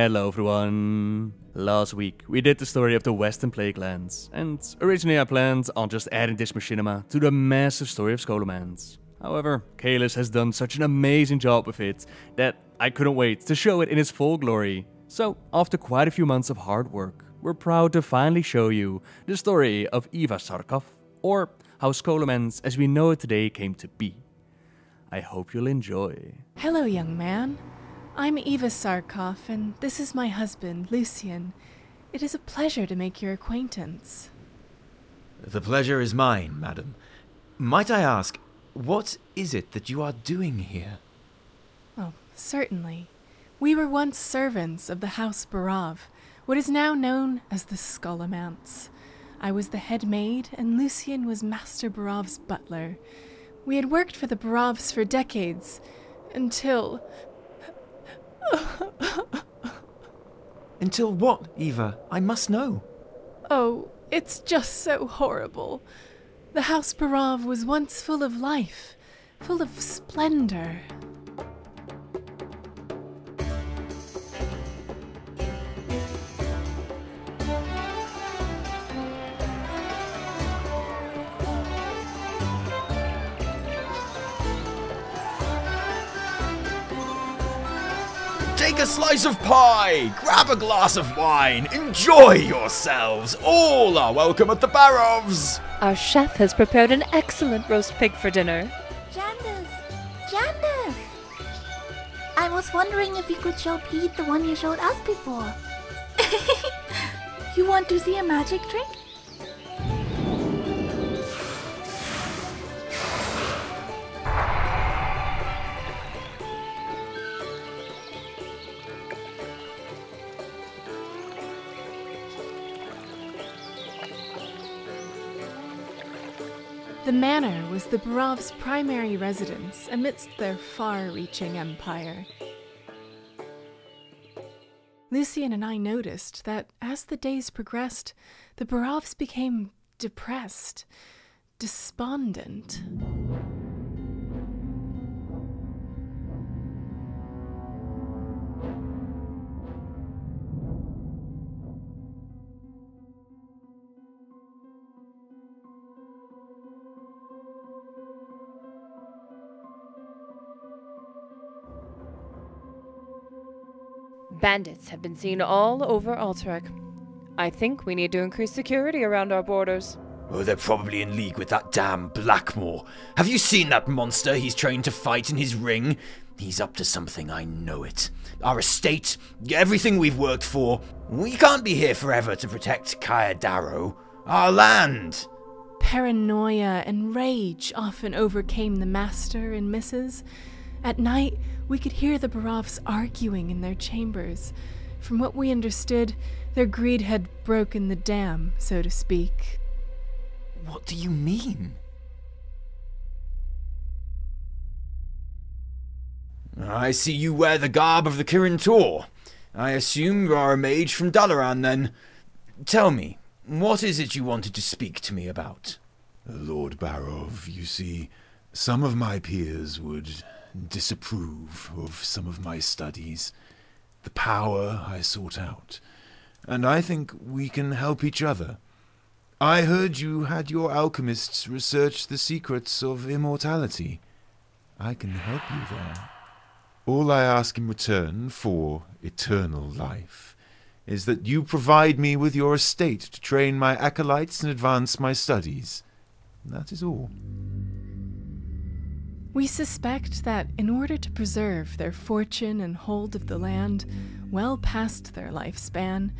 Hello everyone! Last week we did the story of the Western Plague Lands, and originally I planned on just adding this Machinima to the massive story of Scholomance. However, Khayllys has done such an amazing job with it that I couldn't wait to show it in its full glory. So, after quite a few months of hard work, we're proud to finally show you the story of Eva Sarkhoff, or how Scholomance as we know it today came to be. I hope you'll enjoy. Hello, young man. I'm Eva Sarkhoff, and this is my husband, Lucien. It is a pleasure to make your acquaintance. The pleasure is mine, madam. Might I ask, what is it that you are doing here? Oh, certainly. We were once servants of the House Barov, what is now known as the Scholomance. I was the head maid, and Lucien was Master Barov's butler. We had worked for the Barovs for decades, until... Until what, Eva? I must know. Oh, it's just so horrible. The House Barov was once full of life, full of splendor. Take a slice of pie, grab a glass of wine, enjoy yourselves. All are welcome at the Barovs. Our chef has prepared an excellent roast pig for dinner. Jandis! I was wondering if you could show Pete the one you showed us before. You want to see a magic trick? The manor was the Barov's primary residence amidst their far-reaching empire. Lucien and I noticed that as the days progressed, the Barovs became depressed, despondent. Bandits have been seen all over Alterac. I think we need to increase security around our borders. Oh, they're probably in league with that damn Blackmore. Have you seen that monster he's trained to fight in his ring? He's up to something, I know it. Our estate, everything we've worked for. We can't be here forever to protect Kaya, our land. Paranoia and rage often overcame the master and missus. At night, we could hear the Barovs arguing in their chambers. From what we understood, their greed had broken the dam, so to speak. What do you mean? I see you wear the garb of the Kirin Tor. I assume you are a mage from Dalaran, then. Tell me, what is it you wanted to speak to me about? Lord Barov, you see, some of my peers would disapprove of some of my studies, the power I sought out, and I think we can help each other. I heard you had your alchemists research the secrets of immortality. I can help you there. All I ask in return for eternal life is that you provide me with your estate to train my acolytes and advance my studies. That is all. We suspect that in order to preserve their fortune and hold of the land well past their lifespan,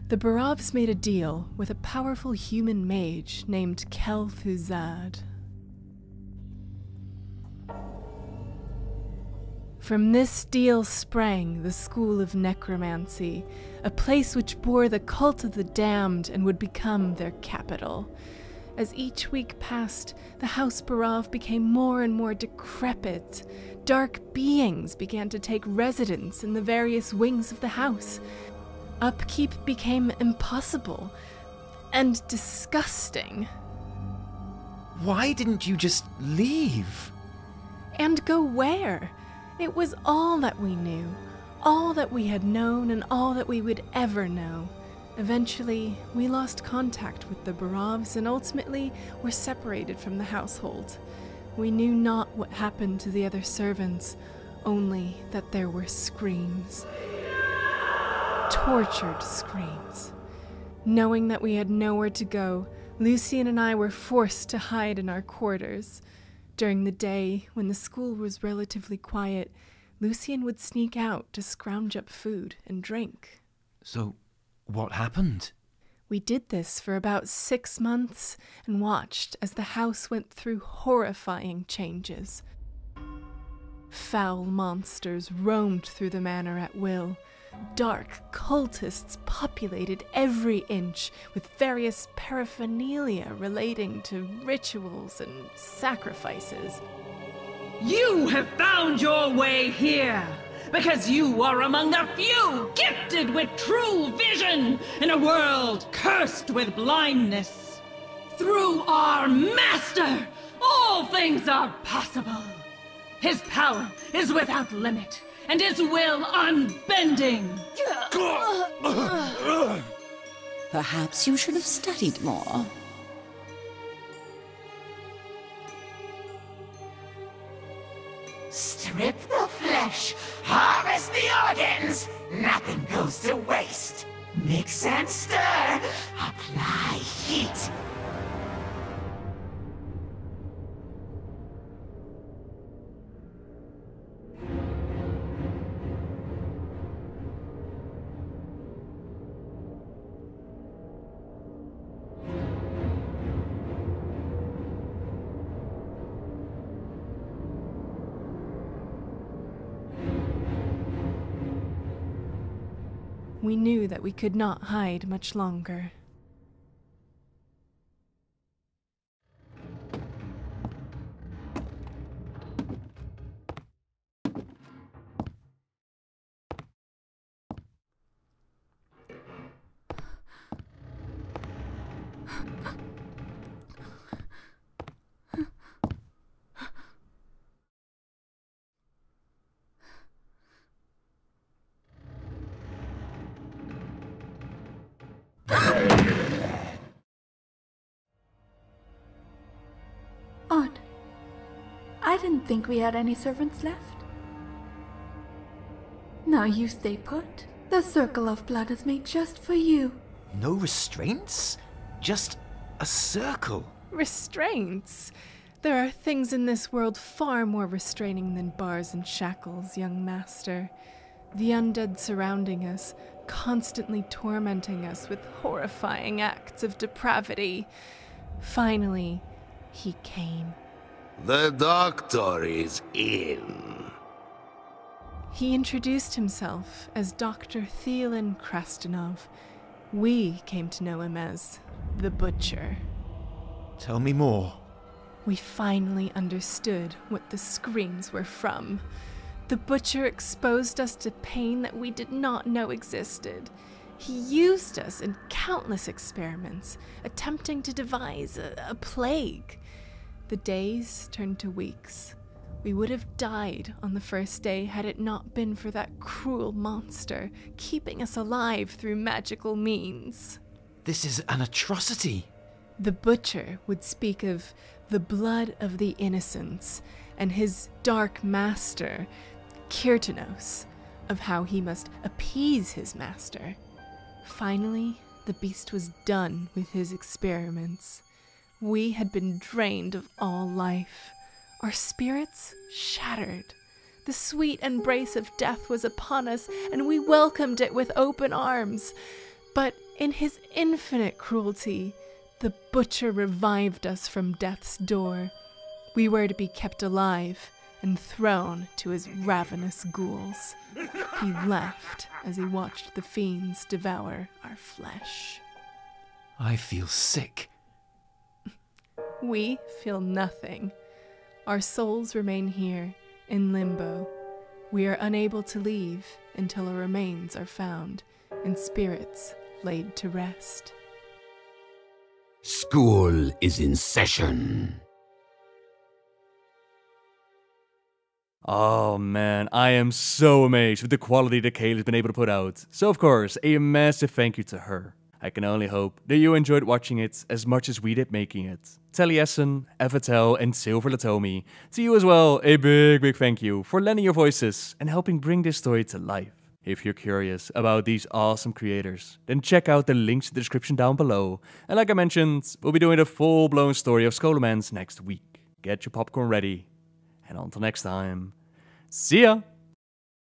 the Barovs made a deal with a powerful human mage named Kel'thuzad. From this deal sprang the School of Necromancy, a place which bore the cult of the damned and would become their capital. As each week passed, the House Barov became more and more decrepit. Dark beings began to take residence in the various wings of the house. Upkeep became impossible and disgusting. Why didn't you just leave? And go where? It was all that we knew. All that we had known and all that we would ever know. Eventually, we lost contact with the Barovs and ultimately were separated from the household. We knew not what happened to the other servants, only that there were screams. Tortured screams. Knowing that we had nowhere to go, Lucien and I were forced to hide in our quarters. During the day, when the school was relatively quiet, Lucien would sneak out to scrounge up food and drink. So, what happened? We did this for about 6 months and watched as the house went through horrifying changes. Foul monsters roamed through the manor at will. Dark cultists populated every inch with various paraphernalia relating to rituals and sacrifices. You have found your way here because you are among the few gifted with true vision in a world cursed with blindness. Through our master, all things are possible. His power is without limit, and his will unbending. Perhaps you should have studied more. Strip the flesh, harvest the organs, nothing goes to waste. Mix and stir, apply heat. We knew that we could not hide much longer. Odd. I didn't think we had any servants left. Now you stay put. The circle of blood is made just for you. No restraints? Just a circle? Restraints? There are things in this world far more restraining than bars and shackles, young master. The undead surrounding us, constantly tormenting us with horrifying acts of depravity. Finally, he came. The doctor is in. He introduced himself as Dr. Thielen Krastenov. We came to know him as the Butcher. Tell me more. We finally understood what the screams were from. The Butcher exposed us to pain that we did not know existed. He used us in countless experiments, attempting to devise a plague. The days turned to weeks. We would have died on the first day had it not been for that cruel monster, keeping us alive through magical means. This is an atrocity. The Butcher would speak of the blood of the innocents and his dark master, Kirtanos, of how he must appease his master. Finally, the beast was done with his experiments. We had been drained of all life, our spirits shattered. The sweet embrace of death was upon us, and we welcomed it with open arms. But in his infinite cruelty, the Butcher revived us from death's door. We were to be kept alive and thrown to his ravenous ghouls. He laughed as he watched the fiends devour our flesh. I feel sick. We feel nothing. Our souls remain here, in limbo. We are unable to leave until our remains are found and spirits laid to rest. School is in session. Oh man, I am so amazed with the quality that Khayllys has been able to put out. So of course, a massive thank you to her. I can only hope that you enjoyed watching it as much as we did making it. Taliesin, Evitel, and Evitel Letomi, to you as well, a big thank you for lending your voices and helping bring this story to life. If you're curious about these awesome creators, then check out the links in the description down below. And like I mentioned, we'll be doing a full-blown story of Scholomance next week. Get your popcorn ready. And until next time, see ya!